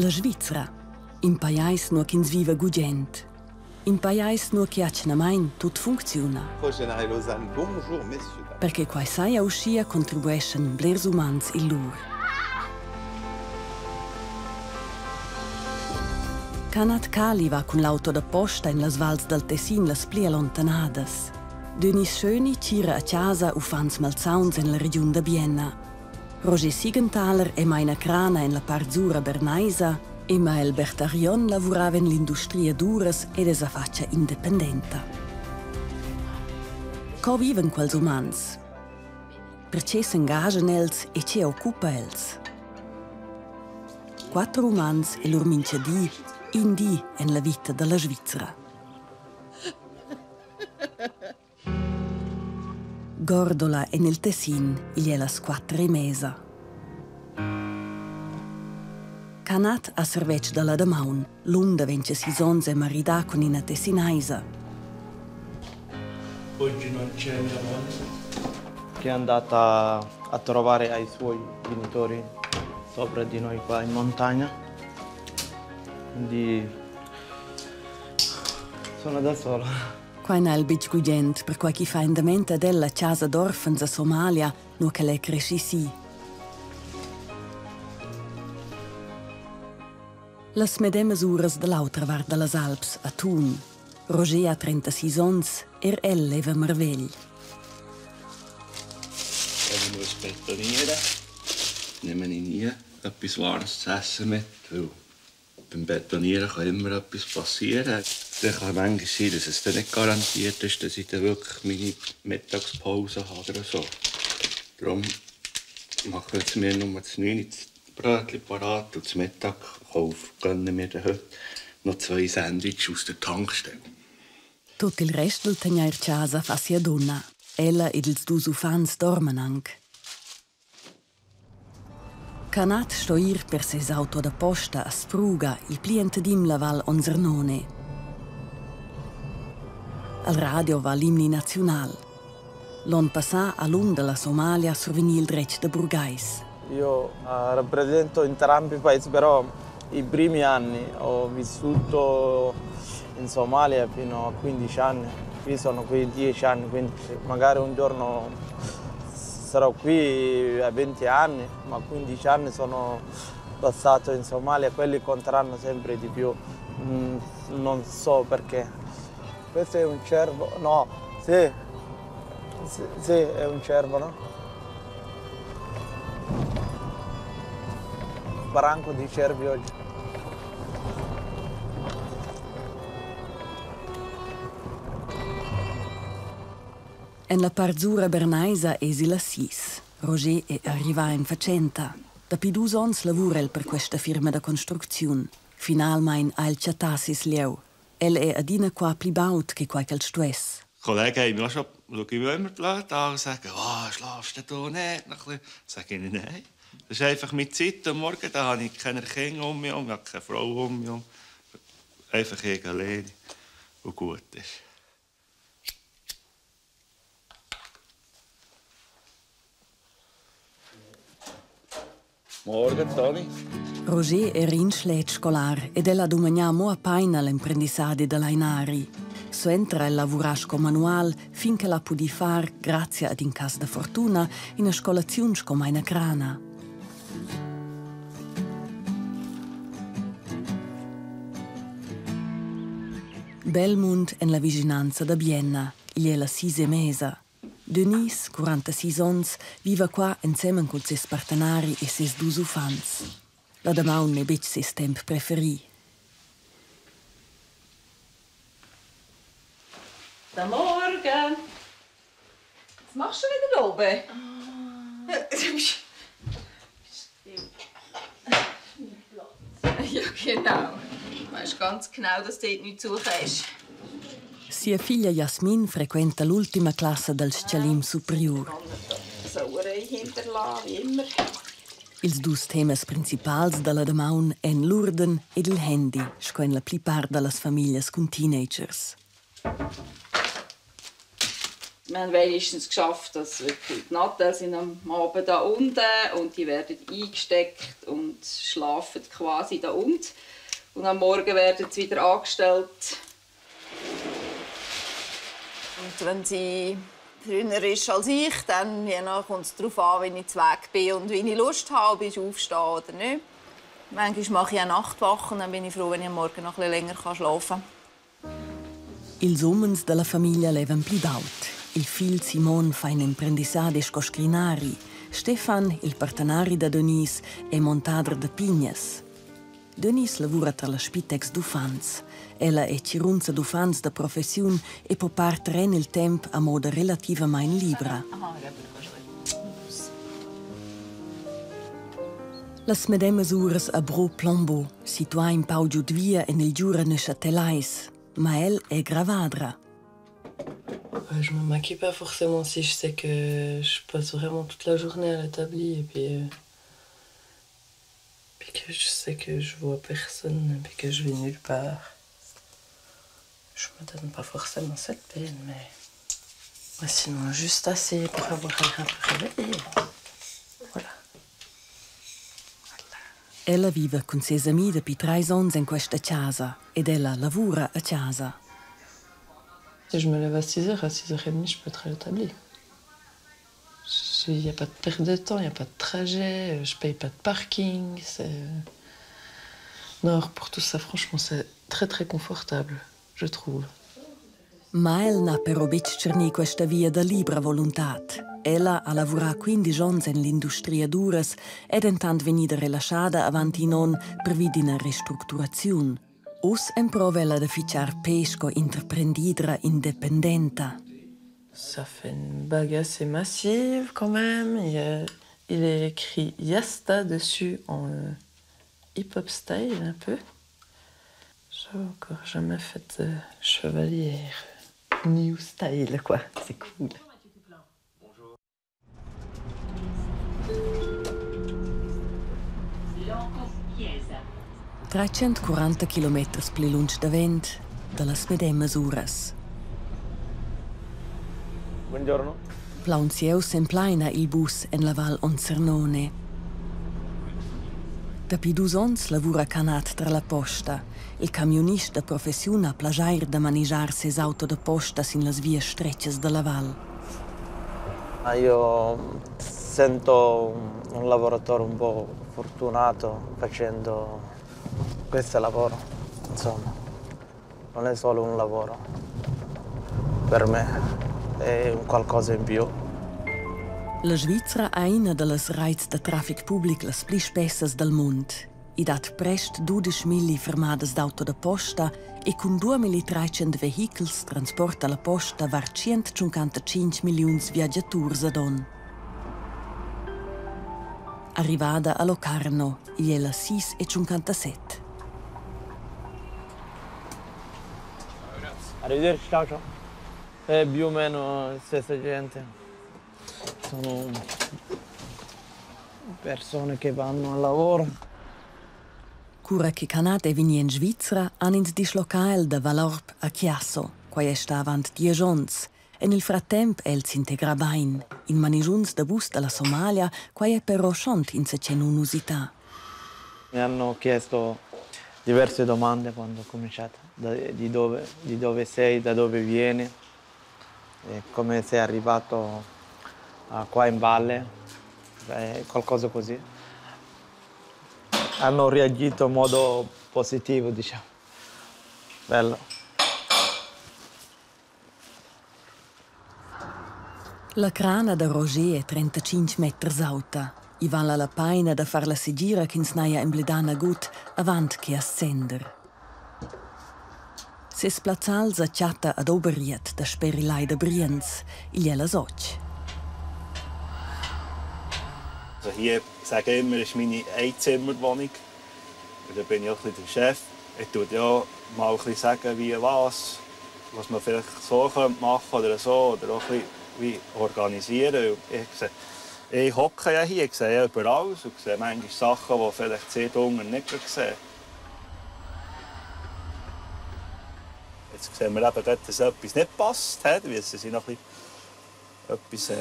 La Svizzera, in paese no che vive gugent, in paese no che accenamain tutto funziona. Bonjour, messieurs. Perché quai sai a uscia contribuiscono blers umans il lur. Canat Cali va con l'auto da posta in las vals del Tessin las plia lontanadas. Denis Schöni tira a casa ufans malzauns in la regione da Bienna. Roger Siegenthaler e Maina Crana in la Parzura Bernaisa e Mael Bertarion lavorava in l'industria duras ed esa faccia indipendenta. Co viven quels umans? Perché s'engagen els e ce occupa els? 4 umans e lor minchadi indi en la vita della Svizzera. Gordola e nel Tessin il è las 4:30. Canat a servec dalla Damaun, l'unda vence sisons e marida con una tessinaisa. Oggi non c'è mia moglie, che è andata a trovare ai suoi genitori sopra di noi qua in montagna. Quindi sono da sola. Qua in Albic Gugent, per qualche fa indamenta della casa d'orfans a Somalia, no che lei cresci sì. Las medemes uras dall'altra vart dallas Alps, a Thun. Roger ha 36 ans, el leva mervegl. Wenn wir betonieren, nehmen wir nie etwas Warmes zu essen mit, weil beim Betonieren kann immer etwas passieren. Dann kann manchmal sein, dass es dann nicht garantiert ist, dass ich dann wirklich meine Mittagspause habe oder so. Darum machen wir mir nur das 9 Brötchen parat und zum Mittag gönnen wir dann heute noch 2 Sandwich aus der Tankstelle. Tutto il resto del tegnair casa fa sia donna. Ella ed ils dus ufans dormen anc. Canat sto ir per ses auto da posta a Spruga, il plientedim la val Onzernone. Al radio va l'imni nazional. L'on passà a l'un della Somalia survenì il dretg de Burgais. Io rappresento entrambi i paesi, però i primi anni ho vissuto in Somalia fino a 15 anni. Qui sono qui 10 anni, quindi magari un giorno sarò qui a 20 anni, ma 15 anni sono passato in Somalia, quelli conteranno sempre di più. Non so perché. Questo è un cervo? No, sì, è un cervo, no? Branco di cervi oggi. En la Parzura Bernaisa esi la 6. Roger è arrivà in facenta. Da più 2 anni lavora el per questa firma da costruzione. Finalmein ha il chatassis lieu. El è adina qua pli baut che qualche stress. Kollegen haben mich auch schon, schaue ich immer blöd an und sagen, schlafst du nicht? Dann sage ich ihnen, nein. Das ist einfach meine Zeit am Morgen, da habe ich keine Kinder um mich herum, ich habe keine Frau um mich herum. Einfach ich alleine und gut ist. Morgen, Toni. Roger è rinschlet scolar ed ella domagna mo a paina l'imprendisade dell'Ainari. So entra il lavorasco manual finché la pudi far, grazie ad in cas de fortuna, in a scolazione come una crana. Belmont en la vicinanza da Bienna, gli è la 6 mesa. Denise, 46 ans, vive qua insieme con ses partenari e ses 2 ufans. La damaun ne bec ses temp preferi. Guten Morgen. Was machst du wieder oben? Ja, genau. Du weißt ganz genau, dass dort nichts zu suchen ist. Sia figlia Jasmin frequenta l'ultima classe del Scalim Superior. Sauerei hinterlassen, wie immer. Ils 2 temas principals della damaun en l'urden ed il handy, sco en la pli part de las famiglie con teenagers. Wir haben wenigstens geschafft, dass die Nattel sind am Abend da unten und die werden eingesteckt und schlafen quasi da unten. Und am Morgen werden sie wieder angestellt. Und wenn sie früher ist als ich, dann kommt es darauf an, wie ich zu Weg bin und wie ich Lust habe, ob ich aufstehe oder nicht. Manchmal mache ich auch Nachtwachen, dann bin ich froh, wenn ich am Morgen noch ein bisschen länger schlafen kann. Ils umens della famiglia levan pli baut. Il fil Simon fa in imprendisades co scrinari. Stefan, il partenari da Denise, è montadre de pignas. Denise lavora tra la Spitex d'Uffans. Ella è cirunza d'Uffans da professione e può partire nel tempo a modo relativamente libera. Las medemas uras a Bro Plombo, situà in Pau Giudvia e nel Giura Neuchâtelais. Ma elle est gravadra. Je me maquille pas forcément si je sais que je passe vraiment toute la journée à l'établi et puis que je sais que je vois personne et puis que je vais nulle part. Je me donne pas forcément cette peine, mais sinon juste assez pour avoir un peu réveillé. Voilà. Ella vive con ses amis depuis 3 ans in questa casa ed ella lavora a casa. Si je me lève à 6h, à 6h30, je peux être à l'établi. Il n'y a pas de perte de temps, il n'y a pas de trajet, je paye pas de parking. Non, pour tout ça, franchement, c'est très très confortable, je trouve. Ma elle n'a però beccerni questa via da libera volontat. Ella ha lavorato 15 anni nell'industria d'uras ed intant venida rilasciata avanti non per via di una ristrutturazione. Us improva ella da ficciar pesco intraprendidra indipendenta. Ça fait une bague assez massive quand même. Il est écrit Yasta dessus en hip-hop style un peu. J'ai encore jamais fait de chevalière. New style quoi, c'est cool. 340 km pli lunch da vent, dalla medemas uras. Buongiorno. Plaunzieus emplaina il bus en la Val Onzernone. Dapi 2 ans lavora canat tra la posta. Il camionista da professione ha plagiair da manigiar ses auto da posta sin las vie streccias della Val. Io sento un lavoratore un po' fortunato facendo questo lavoro, insomma. Non è solo un lavoro, per me è un qualcosa in più. La Svizzera ha una delle raids da traffic pubblic las pli spessas del mondo. I dat prest 12.000 fermades d'auto da posta e con 2.300 vehicles transporta la posta var 155 milioni viaggiatori ad on. Arrivada a Locarno, è la 6:57. Arrivederci, ciao ciao. È più o meno la stessa gente. Sono persone che vanno al lavoro. Cura che canate vini in Svizzera han ins dislocael da Valorp a Chiasso, quai è sta avant 10 ans. E nel frattempo el si integra bain, in manigiuns da bus dalla Somalia, quai è però schont in se cenunusità. Mi hanno chiesto diverse domande quando ho cominciato, di dove sei, da dove vieni, e come sei arrivato qua in valle, qualcosa così. Hanno reagito in modo positivo, diciamo. Bello. La crana da Roger è 35 metri alta. I vala la paina da far la segira che snaia in bledana gut avant che ascender. Se splazzalza chatta ad Oberiet da Sperilai da Brienz, il è la soc. Also hier, ich sage immer, das ist meine Einzimmerwohnung. Und da bin ich auch ein bisschen der Chef. Ich tue ja mal ein bisschen sagen, wie was man vielleicht so machen könnte oder so, oder auch ein bisschen wie organisieren. Ich hocke ja hier, ich sehe ja überall und sehe manchmal Sachen, die vielleicht sehr unten nicht sehen. Jetzt sehen wir eben, dass etwas nicht passt, weil sie sind noch ein bisschen etwas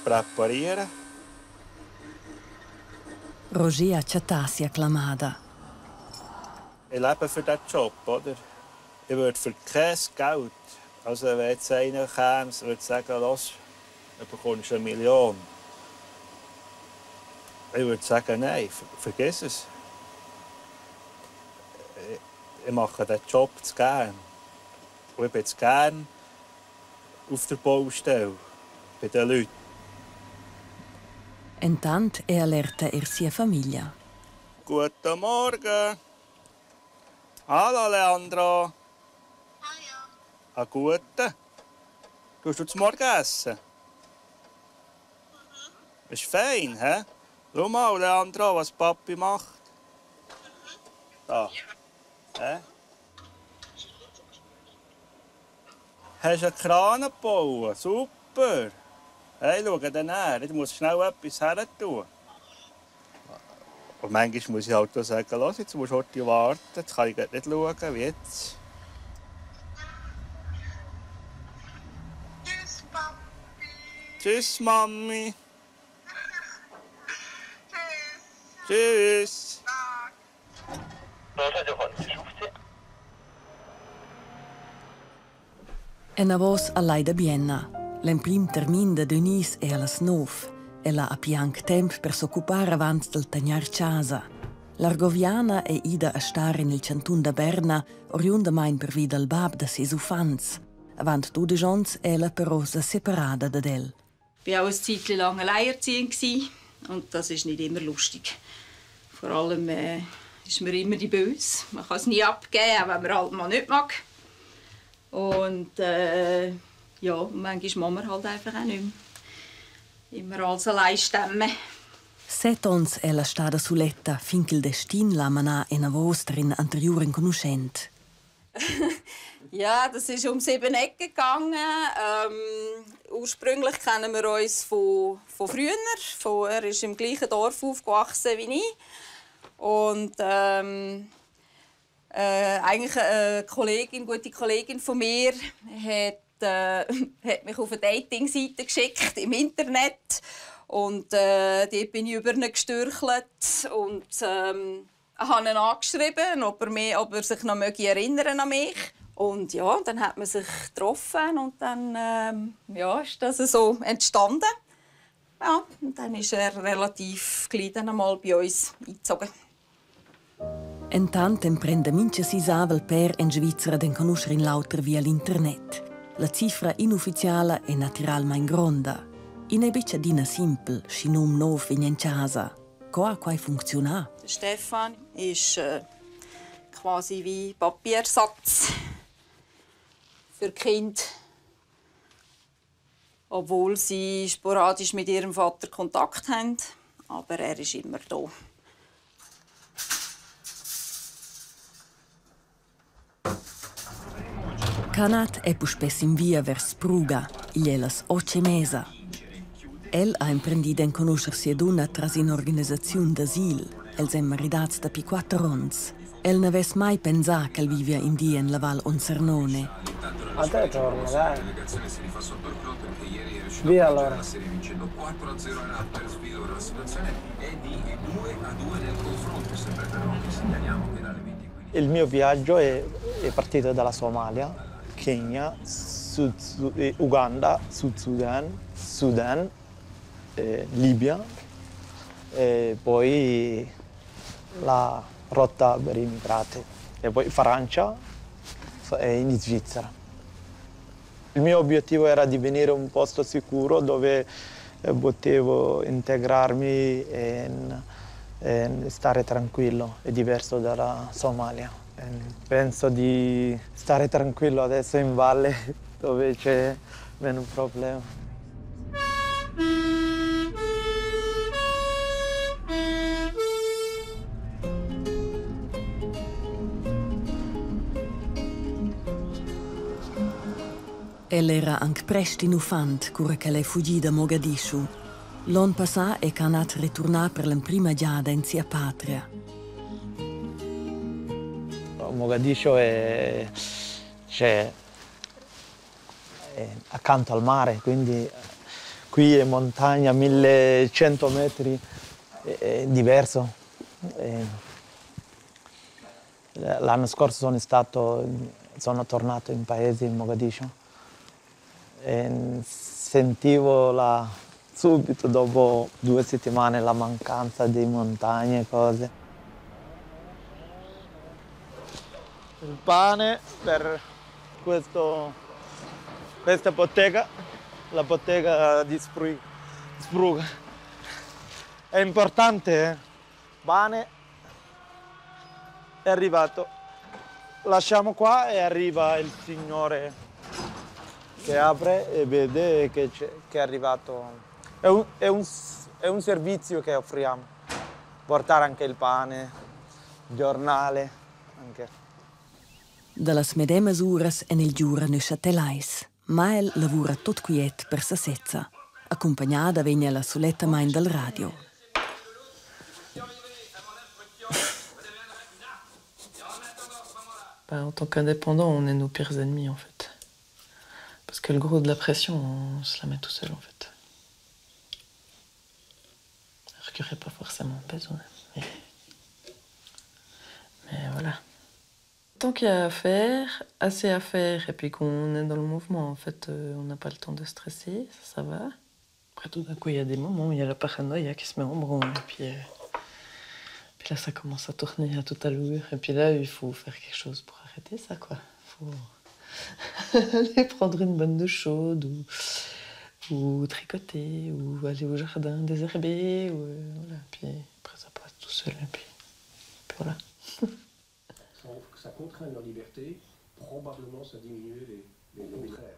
präparieren. Roger accettassi acclamada. Ich lebe für diesen Job, oder? Ich würde für kein Geld, also wenn jetzt einer käme, würde sagen, los, du bekommst 1 Million. Ich würde sagen, nein, vergiss es. Ich mache diesen Job zu gern. Und ich bin zu gern auf der Baustelle, bei den Leuten. Intanto allerta sia famiglia. Guten Morgen. Hallo, Leandro. Hallo. Guten. Gehst du zum Morgenessen? Ist fein, hä? Schau mal, Leandro, was Papi macht. Da. Hä? Hast du einen Kran gebaut? Super. Hey, schau dann her. Ich muss schnell etwas her tun. Und manchmal muss ich halt auch sagen, los, jetzt musst du heute warten. Jetzt kann ich nicht schauen, wie jetzt. Tschüss, Papi. Tschüss, Mami. Tschüss. Tschüss. Una voz a lei da Bienna. L'emprim termin de Denise è alla 9. Ella ha pianc temp per s'occupare avanti del tagnar casa. L'Argoviana è ida a stare nel cantun da Berna, oriunda main per vida al bab da ses ufans. Avant 2 giorns ella però sa separada da del. Ich war auch eine Zeit lang alleinerziehend und das ist nicht immer lustig. Vor allem ist mir immer die Böse. Man kann es nie abgeben, auch wenn man halt mal nicht mag. Und ja, manchmal muss man halt einfach auch nicht mehr. Immer alles allein stemmen. 7 ons ella stada suletta finché il destin la manà e una voz drin anterior conoscent. Ja, das ist um 7 Ecken gegangen. Ursprünglich kennen wir uns von früher. Er ist im gleichen Dorf aufgewachsen wie ich. Und eigentlich eine gute Kollegin von mir hat mich auf eine Dating-Seite geschickt im Internet. Und dort bin ich über ihn gestürchelt und habe ihn angeschrieben, ob er sich noch erinnern an mich. Und ja, dann hat man sich getroffen und dann ja, ist das so entstanden. Ja, und dann ist er relativ gleich einmal bei uns eingezogen. Intanto imprende mince si sava il per in Svizzera den conoscere in lauter via l'internet. La cifra inufficiale è naturalmente gronda. In ebicciadina simple, scinum nov in casa. Coa quai funziona? Stefan ist quasi wie Papiersatz für Kind, obwohl sie sporadisch mit ihrem Vater Kontakt haben, aber er ist immer da. Canat è più spesso in via vers Pruga, glielas 8 mesa. El ha imprendito in conoscersi ad una tras in organizzazione d'asil. Els hem maridats da pi 4 ons. El ne aves mai pensà che vivia in dia in la Val Onsernone. A te torna, dai. Via allora. Il mio viaggio è partito dalla Somalia, Kenya, Uganda, Sud Sudan, Libia e poi la rotta per i immigrati e poi Francia e in Svizzera. Il mio obiettivo era di venire a un posto sicuro dove potevo integrarmi e stare tranquillo, è diverso dalla Somalia. Penso di stare tranquillo adesso in valle dove c'è meno problema. Ella era anche presto in ufant, cura che lei fuggì da Mogadisciu. L'anno passato è canat ritornare per la prima giada in sia patria. Mogadiscio è accanto al mare, quindi qui in montagna 1100 metri è diverso. L'anno scorso sono tornato in paese, in Mogadiscio, e sentivo subito dopo 2 settimane la mancanza di montagne e cose. Il pane per questa bottega, la bottega di Spruga. È importante, pane è arrivato. Lasciamo qua e arriva il signore che apre e vede che è arrivato. È un servizio che offriamo. Portare anche il pane, il giornale. Anche. Dalle medemes uras en il giura Neuchâtelais. Mael lavora tot quiet per sa sezza. Accompagnata vegna la soletta main del radio. En tant qu'indépendant, on est nos pires ennemis, en fait. Parce que le gros de la pression, on se la met tout seul, en fait. Alors qu'il n'y aurait pas forcément besoin. Mais voilà. Tant qu'il y a à faire, assez à faire, et puis qu'on est dans le mouvement, en fait, on n'a pas le temps de stresser, ça va. Après, tout d'un coup, il y a des moments où il y a la paranoïa qui se met en branle, et puis là, ça commence à tourner à toute allure. Et puis là, il faut faire quelque chose pour arrêter ça, quoi. Il faut aller prendre une bonne douche chaude, ou tricoter, ou aller au jardin désherber, ou voilà. Puis après, ça passe tout seul, et puis voilà. Ça contraint leur liberté, probablement ça diminue les contraires.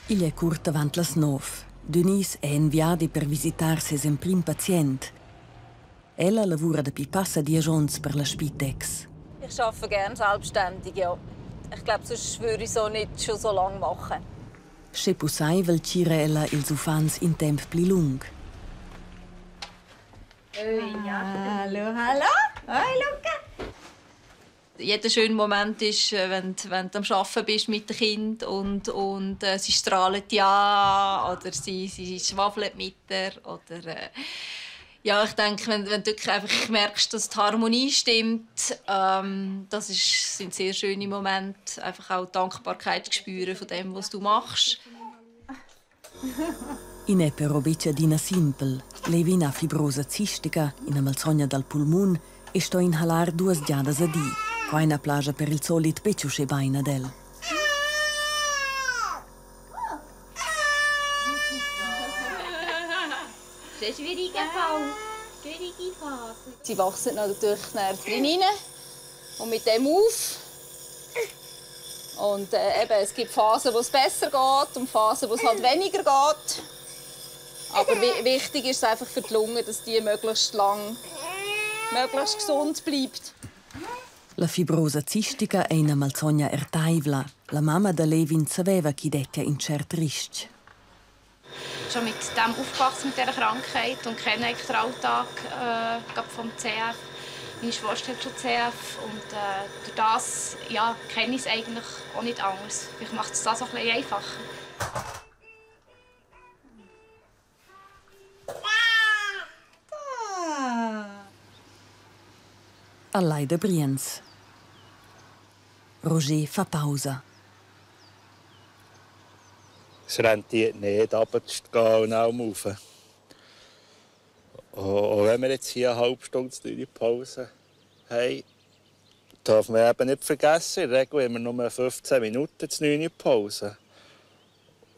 Il è curt avant las 9. Denise è inviata per visitar ses prim pacient. Ella lavora da passa 10 giorni per la Spitex. Ich arbeite gerne selbstständig, ja. Ich glaube, sonst würde ich so nicht schon so lange machen. Che pussai vel cira ella ils ufans in temp pli lung. Hallo, hallo. Hoi, Luca. Jeder schöne Moment ist, wenn du am Arbeiten bist mit dem Kind und sie strahlen ja oder sie schwafeln mit dir. Oder, ja, ich denke, wenn du wirklich einfach merkst, dass die Harmonie stimmt, das sind sehr schöne Momente. Einfach auch Dankbarkeit zu spüren von dem, was du machst. In è però becciadina simpel. Levi una fibrosa cistica, in una malsogna dal pulmon e sto a inhalar 2 giadas a di. Qua in una plagia per il solito becciusce baina del. Das ist schwierige Phase. Sie wachsen natürlich drin rein und mit dem auf. Und eben, es gibt Phasen, wo es besser geht und Phasen, wo es halt weniger geht. Aber wichtig ist es einfach für die Lunge, dass die möglichst lang, möglichst gesund bleibt. La fibrosa cistica è una malsogna ertaivla. La mamma da Levin sapeva chi dettia in cert risc. Schon mit dem aufgewachsen mit dieser Krankheit und kenne eigentlich den Alltag vom CF. Meine Schwester hat schon CF und durch das ja, kenne ich es eigentlich auch nicht anders. Vielleicht macht es das auch ein bisschen einfacher. Allai de Brienz. Roger fa pausa. Es rentiert nicht, runterzugehen und auch rauf. Und wenn wir jetzt hier eine halbe Stunde Pause haben, darf man eben nicht vergessen, in der Regel haben wir nur 15 Minuten zu 9 Pause.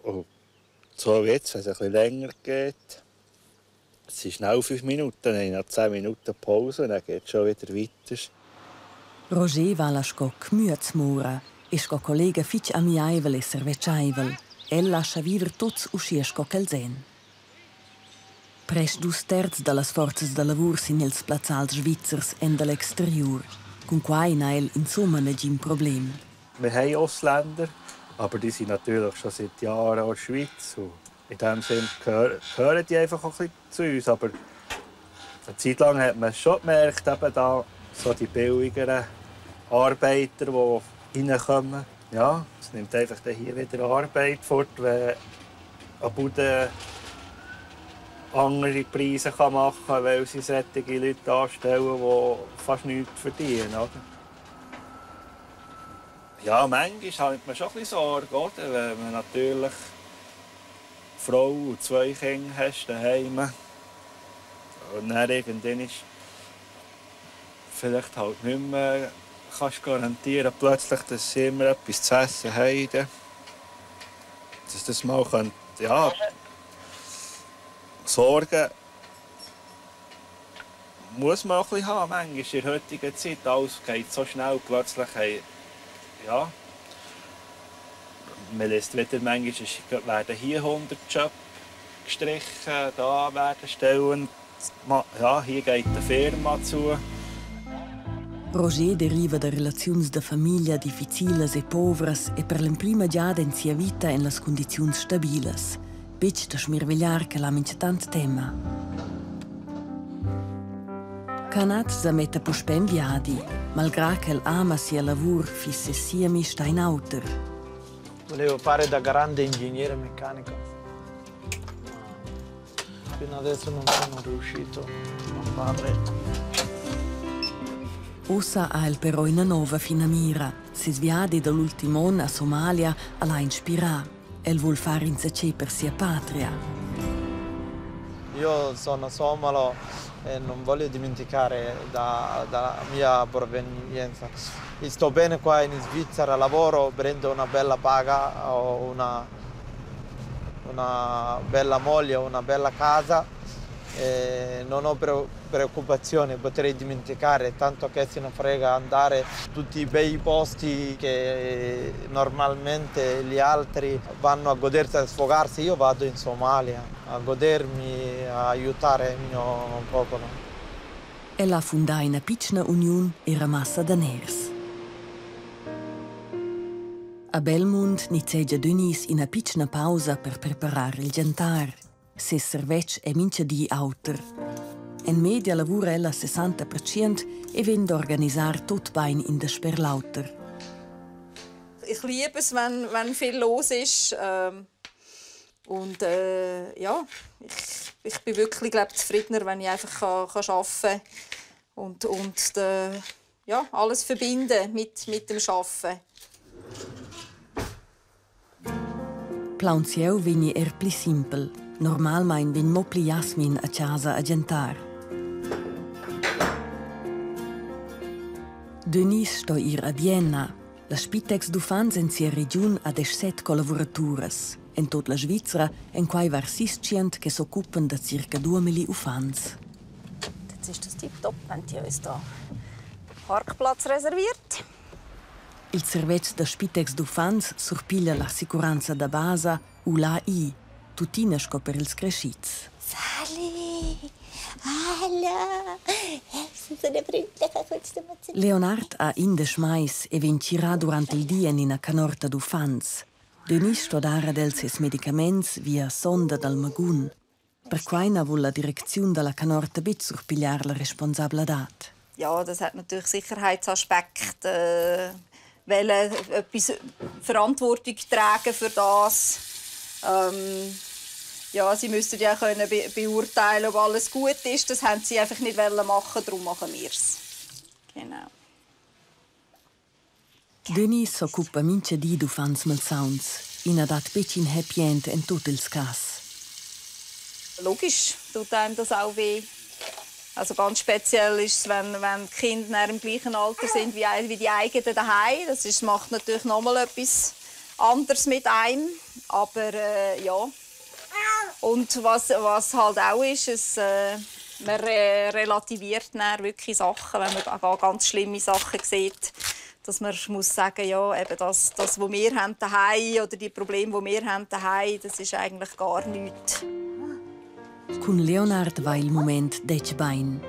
Und so jetzt, wenn es ein bisschen länger geht, es sind schnell 5 Minuten, dann habe ich noch 10 Minuten Pause und dann geht es schon wieder weiter. Roger va la sco Kmürzmura e sco collega fitch amiaivel e servecciaivel. El lascia vivere tots uscir sco Kelsen. Prest 2/3 delle forze de lavur sin els plazzals svizzers en dall'exterior. Con quai na el insomma negin problem. Wir haben Ausländer, aber die sind natürlich schon seit Jahren in der Schweiz. Und in diesem Sinne gehören die einfach auch ein bisschen zu uns. Aber eine Zeit lang hat man schon gemerkt, eben da so die billigeren Arbeiter, die reinkommen. Ja, es nimmt einfach hier wieder Arbeit fort, wenn eine Bude andere Preise machen kann, weil sie solche Leute anstellen, die fast nichts verdienen. Oder? Ja, manchmal hat man schon ein bisschen Sorge, oder? Wenn man natürlich eine Frau und 2 Kinder hast daheim und dann irgendwann ist vielleicht halt nicht mehr kannst garantieren, plötzlich, dass sie immer etwas zu essen haben. Dass das mal könnte, ja, Sorgen muss man auch ein bisschen haben. Manchmal in der heutigen Zeit, alles geht so schnell, plötzlich ja, man liest wieder, manchmal werden hier 100 Jobs gestrichen, da werden Stellen, ja, hier geht eine Firma zu. Roger deriva da relaziuns de famiglia difficilas e povras e per l'emprima giada in sia vita en las condiziuns stabilas. Bec da smirvegliar che la mince tant tema. Canat sa metta puspem viadi, malgrà che ama sia lavur fisse sia mi sta in auter. Volevo fare da grande ingegnere meccanico. Fino adesso non sono riuscito a fare. Ossa ha il però una nova fina mira. Si sviadi dall'ultimo anno a Somalia alla ispirà. El vuol fare in sé per sia patria. Io sono somalo e non voglio dimenticare dalla mia provenienza. Sto bene qua in Svizzera, lavoro, prendo una bella paga, ho una bella moglie, una bella casa e non ho preoccupazioni, potrei dimenticare, tanto che se ne frega andare a tutti i bei posti che normalmente gli altri vanno a godersi, a sfogarsi. Io vado in Somalia a godermi, a aiutare il mio popolo. Ella fondà una piccola unione e ramassa da ners. A Belmont iniziava Denis in una piccola pausa per preparare il jantar. Se servetsch è mince di auter. In media lavora ella 60% e vende organizzar tot bein in der Sperlauter. Ich liebe es, wenn viel los ist. Und ja, ich bin wirklich, glaube, zufriedener, wenn ich einfach arbeiten kann und ja, alles verbinden mit dem Arbeiten. Plaunzieu vegni pli simpel. Normalmein vegn mo pli Jasmin a casa a gentar. Denis sto ir a Vienna. La Spitex d'Ufans en sia region ha 17 collaboraturas. En tot la Svizzera en quai var 600 che s'occupan da circa 2000 Ufans. Jetzt ist das tipptopp, wenn die uns da Parkplatz reserviert. Il servetz da Spitex d'Ufans surpiglia la sicuranza da basa ULAI, tutinesco per ils crescits. Sali! Hallo! Sind so eine freundliche, kurz Leonard ha indes mais e vincirà durante il dia in una canorta d'Ufans. Denis stodara dels ses medicaments via sonda dal magun. Per quaina vuol la direzione della canorta bet surpigliar la responsabilität. Ja, das hat natürlich Sicherheitsaspekte. Etwas Verantwortung tragen für das. Ja, sie müssten ja können beurteilen, ob alles gut ist. Das haben sie einfach nicht machen, darum machen wir es. Genau. Denis s'occupa mince di d'Ufans malsauns. Ina dat becin happy end en tot ils cas. Logisch tut einem das auch weh. Also ganz speziell ist es, wenn die Kinder im gleichen Alter sind wie die eigenen daheim. Das macht natürlich noch mal etwas anderes mit einem. Aber ja. Und was halt auch ist, man relativiert dann wirklich Sachen, wenn man ganz schlimme Sachen sieht. Dass man muss sagen, ja, eben das, was wir haben daheim oder die Probleme, die wir haben daheim, das ist eigentlich gar nichts. Con Leonard va il moment dec bain.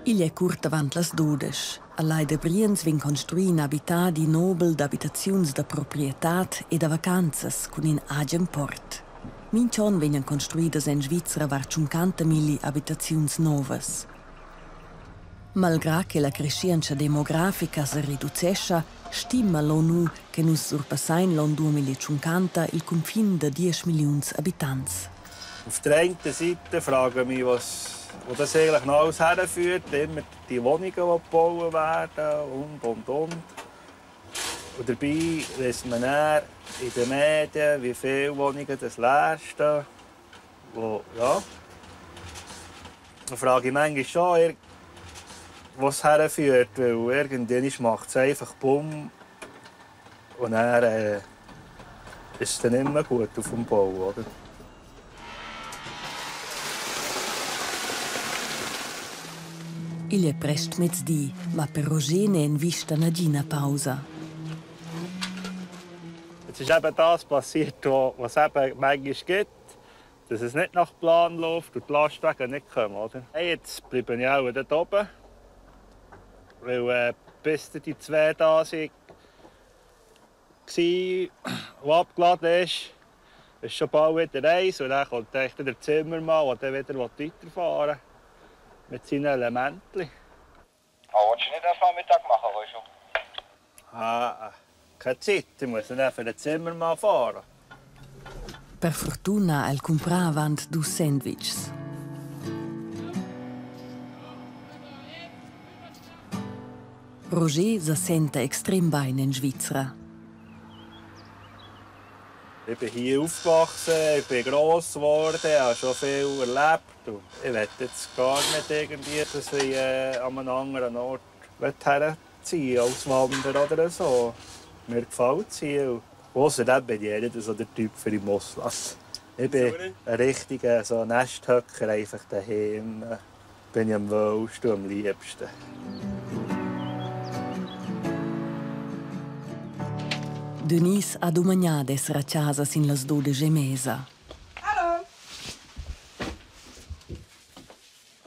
Il è curt avant las dudes. Allai de Briens vin construin abitadi nobel d'abitaziuns da proprietat e da vacanzas con in agem port. Minchon vegnan construidas en Svizzera var 50.000 abitaziuns novas. Malgrado che la crescenza demografica si riducesce, stima l'ONU che nus surpassain l'anno 2050 il confine di 10 milioni di abitanti. Auf der einen Seite frage ich mich, wo das eigentlich noch alles herführt. Immer die Wohnungen, die gebaut werden und. Und dabei liest man dann in den Medien, wie viele Wohnungen das leer stehen. Ja. Da frage ich manchmal schon, wo es herführt, weil irgendwann macht es einfach Bumm und dann ist es dann nicht mehr gut auf dem Bau, oder? Il è presto mezzodì, ma per Roger ne è in vista una gina pausa. Jetzt ist eben das passiert, was es eben manchmal gibt, dass es nicht nach Plan läuft und die Lastwagen nicht kommen. Oder? Hey, jetzt bleibe ich auch dort oben, weil bis die zwei da waren, die abgeladen ist schon bald wieder eins und dann kommt der Zimmermann, der wieder weiterfahren will mit seinen Elementchen. Aber willst du nicht erst mal Mittag machen, Ah, keine Zeit, ich muss dann für den Zimmermann fahren. Per fortuna el compravant du sandwiches. Roger se sente extrem bene in Svizzera. Ich bin hier aufgewachsen, ich bin gross geworden, habe schon viel erlebt. Und ich will jetzt gar nicht irgendwie, dass ich an einem anderen Ort herziehen als Wanderer oder so. Mir gefällt es hier. Außerdem bin ich nicht so der Typ für die Moslas. Ich bin ein richtiger so Nesthöcker, einfach daheim. Bin ich am wohlsten und am liebsten. Denise ha domaniat d'essere a casa sin las 12:30. Hallo!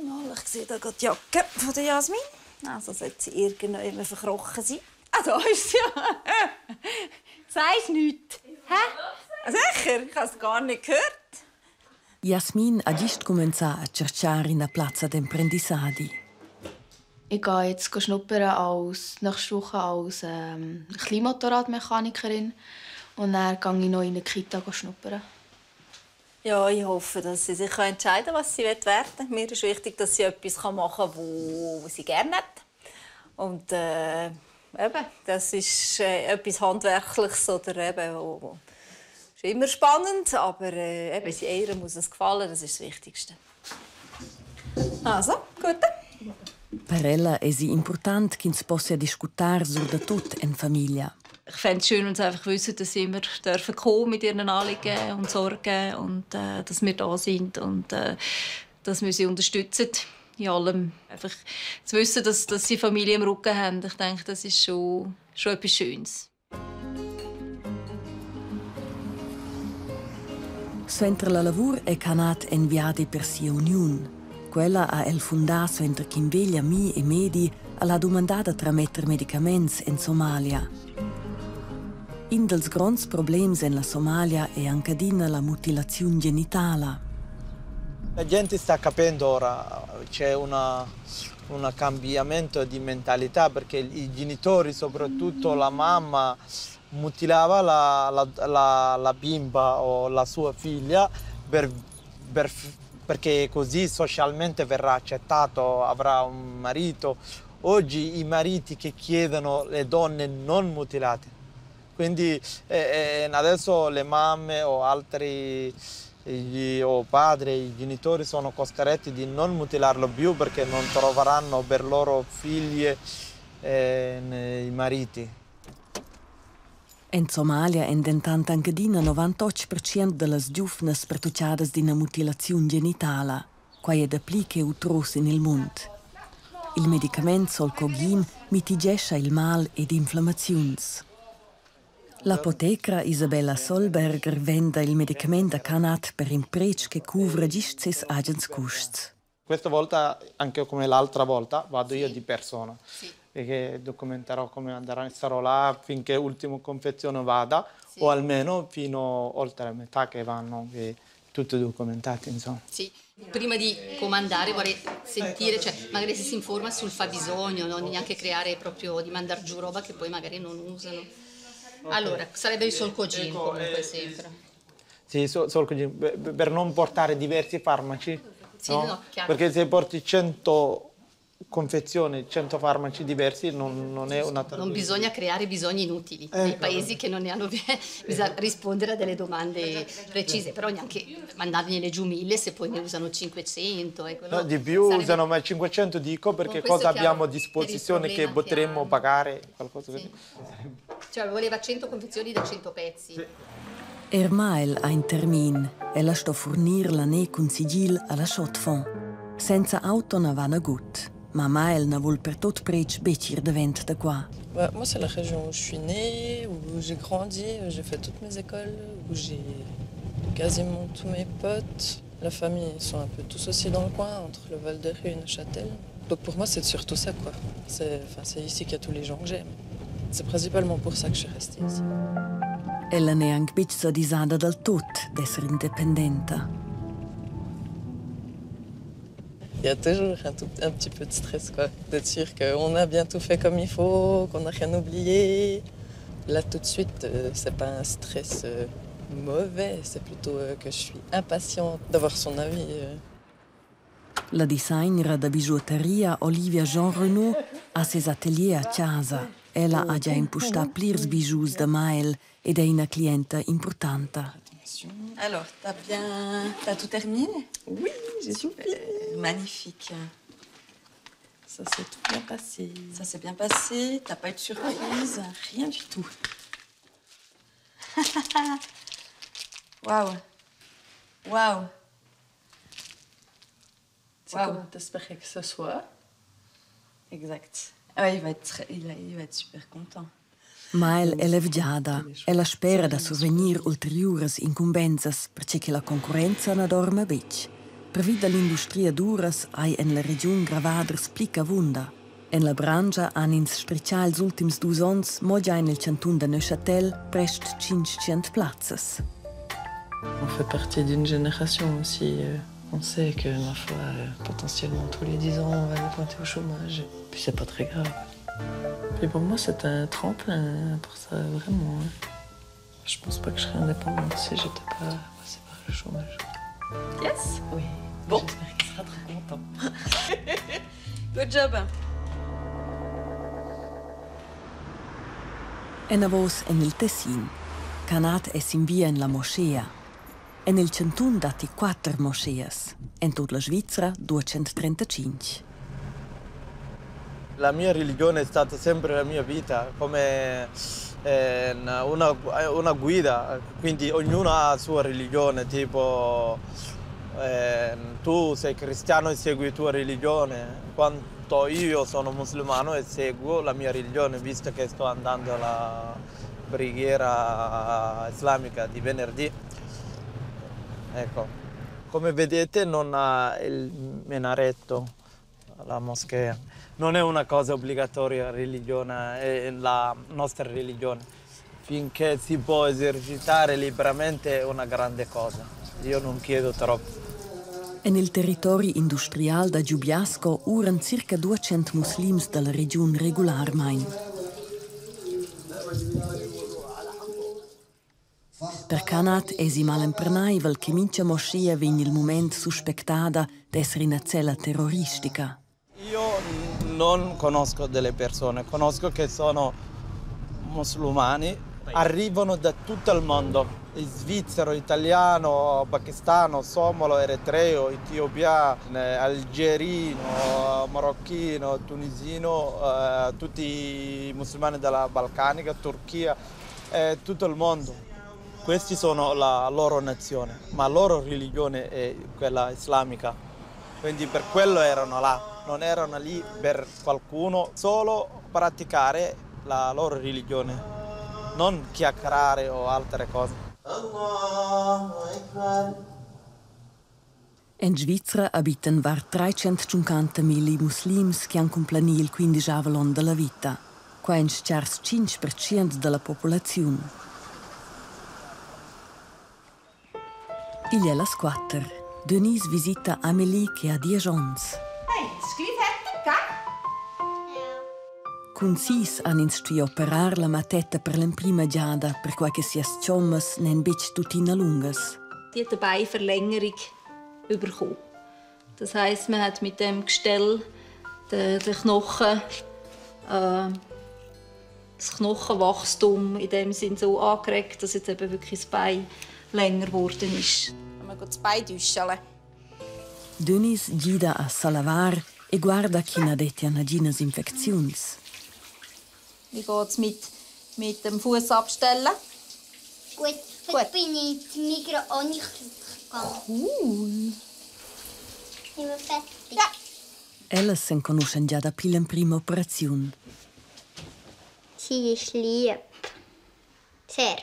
Mal, ich sehe da gerade die Jacke von der Jasmin. Also sollte sie irgendwann verkrochen sein. Ah, da ist sie ja. Sag's nichts. Hä? Sicher? Ich habe es gar nicht gehört. Jasmin ha just cominciato a cercare in una piazza d'apprendissadi. Ich gehe jetzt schnuppern nächste Woche als Kleinmotorradmechanikerin und dann gehe ich noch in eine Kita schnuppern. Ja, ich hoffe, dass sie sich entscheiden kann, was sie werden will. Mir ist wichtig, dass sie etwas machen kann, was sie gerne hat. Und eben, das ist etwas Handwerkliches oder eben, ist immer spannend, aber eben, ihr muss es gefallen, das ist das Wichtigste. Also, gut. Per ella è important che si possa discutere su da tut in famiglia. Ich fände es schön, wenn sie einfach wissen, dass sie immer kommen mit ihren Anliegen und Sorgen und dass wir da sind und dass wir sie unterstützen in allem. Einfach zu wissen, dass sie Familie im Rücken haben, ich denke, das ist schon etwas Schönes. Suentre la lavur è canat enviati per sia union. Quella ha el fundato entre Kimveglia, mi e Medi alla domandata tramettere medicamenti in Somalia. Un dels grans problems in la Somalia è anche la mutilazione genitale. La gente sta capendo ora, c'è un cambiamento di mentalità perché i genitori, soprattutto la mamma, mutilava la bimba o la sua figlia perché così socialmente verrà accettato, avrà un marito. Oggi i mariti che chiedono le donne non mutilate. Quindi adesso le mamme o altri o padri, i genitori sono costretti di non mutilarlo più perché non troveranno per loro figlie i mariti. In Somalia è intanto anche il 98% delle giovani pertucciate di una mutilazione genitale, che è da più che utros nel mondo. Il medicamento Solcogin mitigesce il mal ed inflammazioni. L'apoteca Isabella Solberger vende il medicamento canat per un prezzo che copre gli stessi agenti costi. Questa volta, anche come l'altra volta, vado io di persona. Sì. Perché documenterò come andrà, sarò là finché l'ultima confezione vada, sì. O almeno fino oltre la metà che vanno, che tutto documentato, insomma. Sì, prima di comandare vuole sentire, cioè magari si informa sul fabbisogno, non neanche creare proprio di mandar giù roba che poi magari non usano. Allora, sarebbe il solcogin comunque sempre. Sì, solcogin, per non portare diversi farmaci, Sì, no? no, chiaro. Perché se porti 100 confezioni, 100 farmaci diversi non è una... Non bisogna creare bisogni inutili nei paesi che non ne hanno, bisogna rispondere a delle domande precise, però neanche mandargliene giù 1000 se poi ne usano 500. Ecco, No, di più usano, ma 500 dico perché cosa abbiamo a disposizione che potremmo pagare? Qualcosa sì. Cioè voleva 100 confezioni da 100 pezzi. Sì. Ermael ha in termin e la sto fornir la ne con sigil alla Chaux-de-Fonds. Senza auto ne va gut. Ma Maël ne vuol per tot prec becir de vent de qua. Moi, c'est la région où je suis née, où j'ai grandi, où j'ai fait toutes mes écoles, où j'ai quasiment tous mes potes. La famille, ils sont un peu tous aussi dans le coin, entre le Val d'Errue et Neuchâtel. Donc pour moi, c'est surtout ça, quoi. C'est ici qu'il y a tous les gens que j'aime. C'est principalement pour ça que je suis restée ici. Ella n'est anche bec sadisada del tot d'essere independenta. Il y a toujours un petit peu de stress, quoi. D'être sûr qu'on a bien tout fait comme il faut, qu'on n'a rien oublié. Là, tout de suite, c'est pas un stress mauvais, c'est plutôt que je suis impatiente d'avoir son avis. La designer de bijouteria Olivia Jean Renaud ha ses ateliers a casa. Ella ha già impostat plirs bijoux de Maël ed è una clienta importante. Alors, t'as tout terminé? Oui, j'ai tout fini. Magnifique. Ça s'est tout bien passé. Ça s'est bien passé, t'as pas eu de surprise, rien du tout. Waouh. Waouh. C'est comment t'espérais que ce soit? Exact. Ah, il va être super content. Maël è levgiada. Ella spera da survenir ulteriores incumbenzas perché la concorrenza ne dorme bec. Per via dell'industria duras hai en la region gravaders plica vunda. En la brangia han ins stricia els ultims 2 ans mo già nel cantun de Neuchâtel prest 500 places. On fait partie d'une génération aussi. On sait que, ma foi, potentiellement tous les 10 ans, on va aller pointer au chômage. Puis c'est pas très grave. Puis pour moi, c'est un tremplin pour ça, vraiment. Je pense pas que je serais indépendante si j'étais pas passée par le chômage. Yes? Oui. Bon. J'espère qu'il sera très content. Good job. E na vos en il Tessin. Canat es in via en la moschea. En il cantun dati 4 moscheas. En tut la Svizzera 235. La mia religione è stata sempre la mia vita, come una guida, quindi ognuno ha la sua religione, tipo tu sei cristiano e segui la tua religione, quanto io sono musulmano e seguo la mia religione, visto che sto andando alla preghiera islamica di venerdì. Ecco, come vedete non ha il minaretto, la moschea. Non è una cosa obbligatoria, religione, è la nostra religione. Finché si può esercitare liberamente è una grande cosa. Io non chiedo troppo. En il territorio industrial da Giubiasco uran circa 200 muslims della regione regularmein. Per Canat es i malemprenaivel che mincha moschea vegn il moment suspectada d'essere una cella terroristica. Io non conosco delle persone, conosco che sono musulmani, arrivano da tutto il mondo, svizzero, italiano, pakistano, somalo, eritreo, etiopiano, algerino, marocchino, tunisino, tutti i musulmani della Balcanica, Turchia, tutto il mondo. Questi sono la loro nazione, ma la loro religione è quella islamica, quindi per quello erano là. Non erano lì per qualcuno, solo praticare la loro religione, non chiacchierare o altre cose. In Svizzera abitano var 350.000 muslims che hanno complani il 15 avalon della vita, qua in schars 5% della popolazione. Il è la 4. Denise visita Amélie che ha 10 anni. Hey, ist gleich fertig, gell? Con sis han instri operar la matetta per l'imprima giada per quai che sias ciommas nen bic tutina lungas. Die hat eine Beinverlängerung bekommen. Das heisst, man hat mit dem Gestell den Knochen, das Knochenwachstum in dem Sinn so angeregt, dass jetzt eben wirklich das Bein länger geworden ist. Man geht das Bein duschen. Denise gida a salavar e guarda china detti anaginas infecziuns. Wie geht es mit dem Fuß abstellen? Gut, heute bin ich zum Migros auch nicht gegangen. Cool. Ich bin fertig. Ja. Ellas sen conoscen già da pila prima operaziun. Sie ist lieb. Sehr.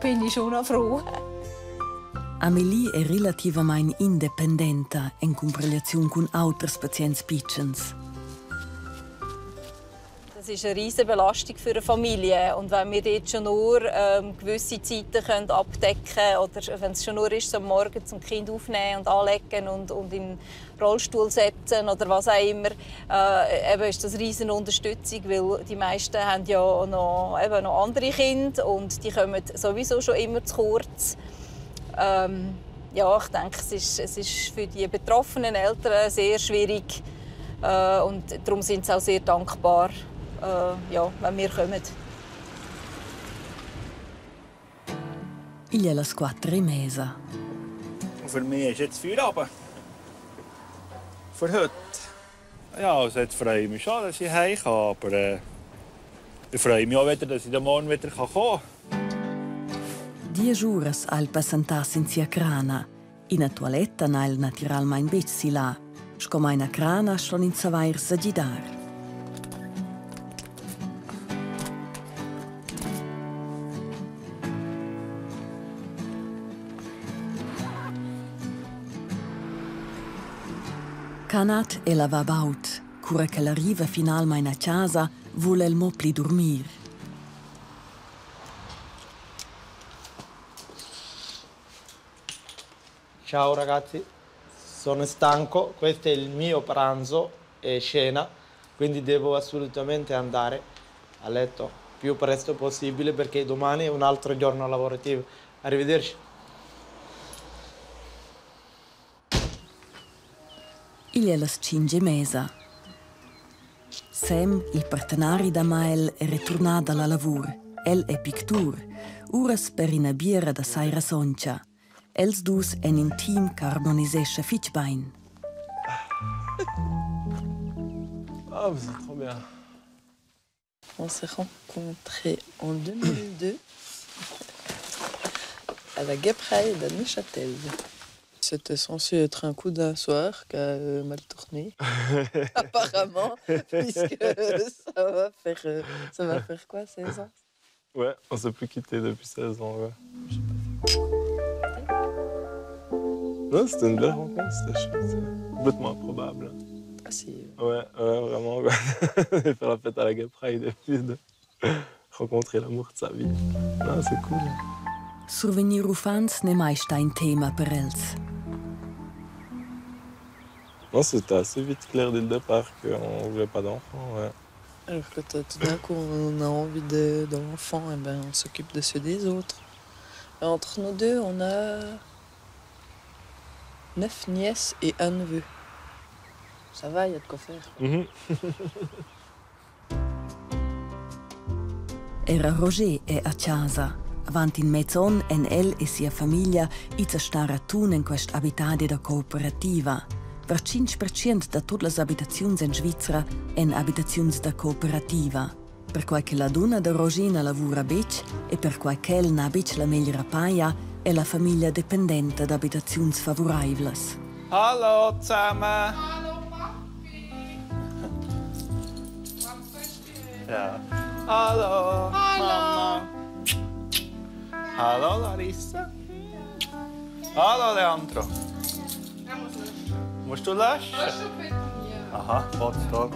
Bin ich schon noch froh. Amélie è relativamente indipendente in comparazione con altri pazienti piccoli. Das ist eine riesige Belastung für eine Familie. Und wenn wir dort schon nur gewisse Zeiten abdecken können, oder wenn es schon nur ist, am Morgen zum Kind aufnehmen und anlegen und in den Rollstuhl setzen oder was auch immer, ist das eine riesige Unterstützung, weil die meisten haben ja noch andere Kinder und die kommen sowieso schon immer zu kurz. Ich denke, es ist für die betroffenen Eltern sehr schwierig und darum sind sie auch sehr dankbar, wenn wir kommen. Il è la 4:30. Für mich ist jetzt Feierabend. Für heute. Ja, also jetzt freue ich mich schon, dass ich heim kann, aber ich freue mich auch wieder, dass ich morgen wieder kommen kann. 10 horas al passantas in sia crana. In a toiletta nail naturalmein bec si la. Scomaina crana schon in savair sa gidar. Canat e la va baut. Cura che l'arriva finalmein a casa, vuole il mopli dormir. Ciao ragazzi, sono stanco, questo è il mio pranzo e cena, quindi devo assolutamente andare a letto più presto possibile perché domani è un altro giorno lavorativo. Arrivederci. Il è las 5:30. Sam, il partenari da Mael, è ritornato alla lavoro. El è pictur, uras per una birra da saira soncia. Els dus en in team carbonisesce fitchbein. Ah, vous êtes trop bien. On s'est rencontrés en 2002 à la Guêperaille de Neuchâtel. C'était censé être un coup d'un soir qui a mal tourné, apparemment, puisque ça va faire quoi, 16 ans? Ouais, on s'est plus quittés depuis 16 ans, ouais. Non, c'était une belle rencontre, c'était chouette. Complètement improbable. Ah si. Ouais, vraiment. Faire la fête à la Guêperaille et puis de rencontrer l'amour de sa vie. Non, c'est cool. Survenir ufans ne mai sta in tema per els. Non, c'était assez vite clair dès le départ qu'on voulait pas d'enfants, ouais. Alors que tout d'un coup on a envie d'enfants, et ben on s'occupe de ceux des autres. Et entre nous deux, on a 9 nièces et un neveu. Ça va, il y a de quoi faire. Era Roger è a casa. Avant in mezz'on en el e sia famiglia izza star a tun in quest abitadi da cooperativa. Per 5% da tutte le abitazioni in Svizzera en abitazioni da cooperativa. Per quai che la donna da Rosina lavora bec e per quai che el na bec la meglio paia è la famiglia dipendente da abitazioni favorevoli. Hallo zusammen. Hallo Papi. Ja. Hallo. Hallo. Mama. Hallo Larissa. Hallo Leandro. Musst du löschen? Aha, was da?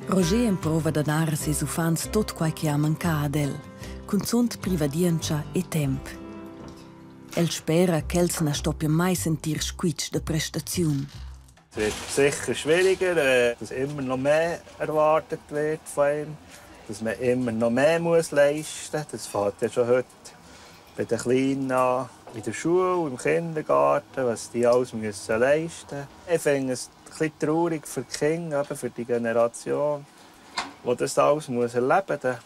Roger improva da dare a ses ufans tot quai che ha mancato el, con sunt privadienza e temp. El spera che els ne stoppia mai sentir squitsch de prestazione. Es wird sicher schwieriger, dass immer noch mehr erwartet wird von ihm, dass man immer noch mehr leisten muss. Das fängt ja schon heute bei den Kleinen an, in der Schule, im Kindergarten, was die alles leisten müssen. Ich finde es ein bisschen traurig für die Kinder, für die Generation, die das alles erleben muss.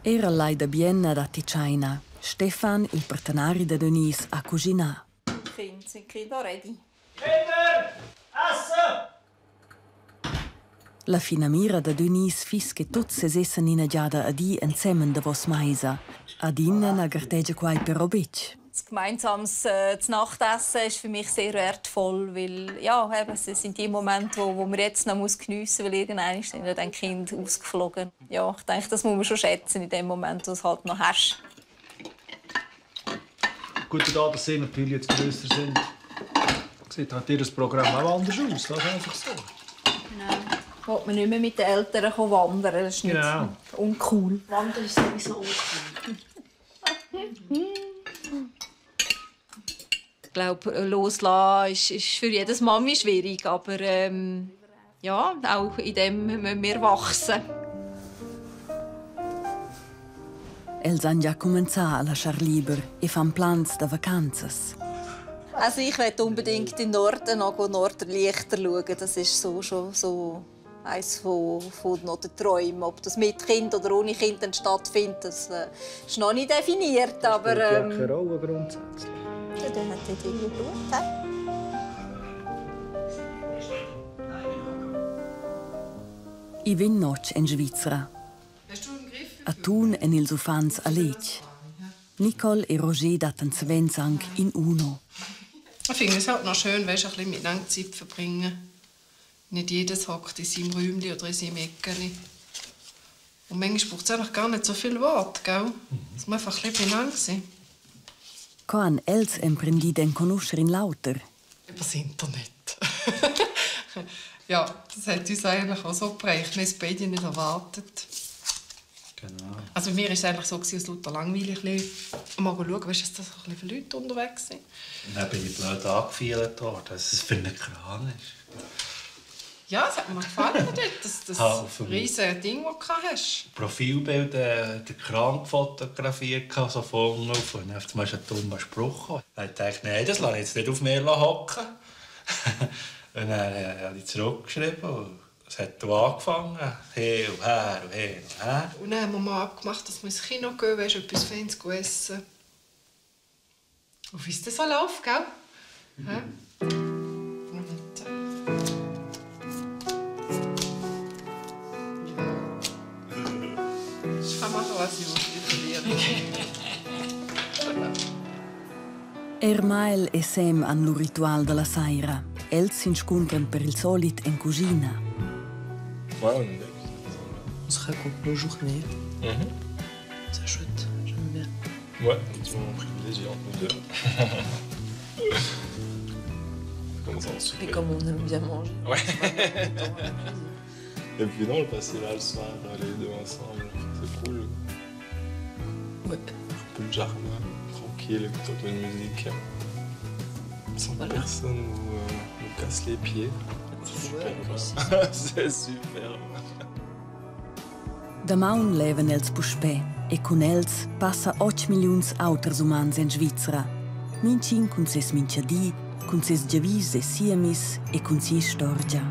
Era lei da Bienna da Ticina, Stefan, il partenario di Denise, a cucinare. Sind Kinder ready? Kinder! Essen! La fina mira da Denise fis che tutti se essen in giada a di insieme da vos maisa. Adina na garteggia quai per obic. Das gemeinsames Nachtessen ist für mich sehr wertvoll, weil ja, eben, es sind die Momente, wo man jetzt noch geniessen muss, weil irgendwann sind ja dann Kinder ausgeflogen. Ja, ich denke, das muss man schon schätzen in dem Moment, wo es halt noch hast. Gut, da dass sie natürlich jetzt grösser sind, sieht halt ihr Programm auch anders aus. Das ist einfach so. Genau. Will man nicht mehr mit den Eltern wandern, das ist nicht uncool. Wandern ist sowieso uncool. Ich glaube, loslassen ist für jedes Mami schwierig, aber ja, auch in dem müssen wir wachsen. Els han già cominciato a lasciar liber e fan plans da vacanzas. Also ich möchte unbedingt in den Norden noch Nordlichter schauen. Das ist schon so eines von den Träumen. Ob das mit Kind oder ohne Kind dann stattfindet, das ist noch nicht definiert. Aber welche Rolle grundsätzlich? Ja, der hat nicht irgendwie Blut. I vin noc in Svizzera. A Thun en ils ufans a Lech. Nicole e Roger daten Svensang in Uno. Ich finde es halt noch schön, weißt, ein bisschen miteinander Zeit verbringen. Nicht jedes hockt in seinem Räumchen oder in seinem Eckchen. Und manchmal braucht es eigentlich gar nicht so viel Wort, gell? Es muss einfach ein bisschen beieinander sein. Kann els emprendi den conoscer in lauter? Übers Internet. Ja, das hat uns eigentlich auch so geprägt. Wir haben es beide nicht erwartet. Genau. Also mir war es eigentlich so, aus lauter langweilig mal schauen, weißt, dass da so ein viele Leute unterwegs sind. Und dann bin ich blöd angefeilt worden, dass es für einen Kran ist. Ja, es hat mir noch gefallen das riesige Ding, das du hast. Profilbild, den Kran fotografiert, so vorne auf. Und dann hat zum Beispiel einen dummen Spruch. Dann dachte ich, nein, das lasse ich jetzt nicht auf mir hocken. Und dann habe ich zurückgeschrieben. Es hat angefangen, hin und her und hin und her. Und dann haben wir mal abgemacht, dass wir ins Kino gehen, weißt, etwas Feines essen. Und wie es das so läuft, gell? Ich kann machen, was ich will. Ermael e Sam han lo ritual della saira. Els s'incontran per il solit en cucina. Ouais, on se raconte nos journées. C'est chouette, j'aime bien. Ouais, effectivement, privilégié entre nous deux. Comme ça, on soupe. Et comme on aime bien manger. Ouais. Et puis non, le passer là le soir, les deux ensemble, c'est cool. Ouais. Un peu de jardin, tranquille, écouter un peu de musique. Sans que personne nous casse les pieds. C'est super. Da maun levan els puspè e con els passa 8 milions auters umans in Svizzera. Mincin con ses minciadi, con ses giavis e siemis e con sia storgia.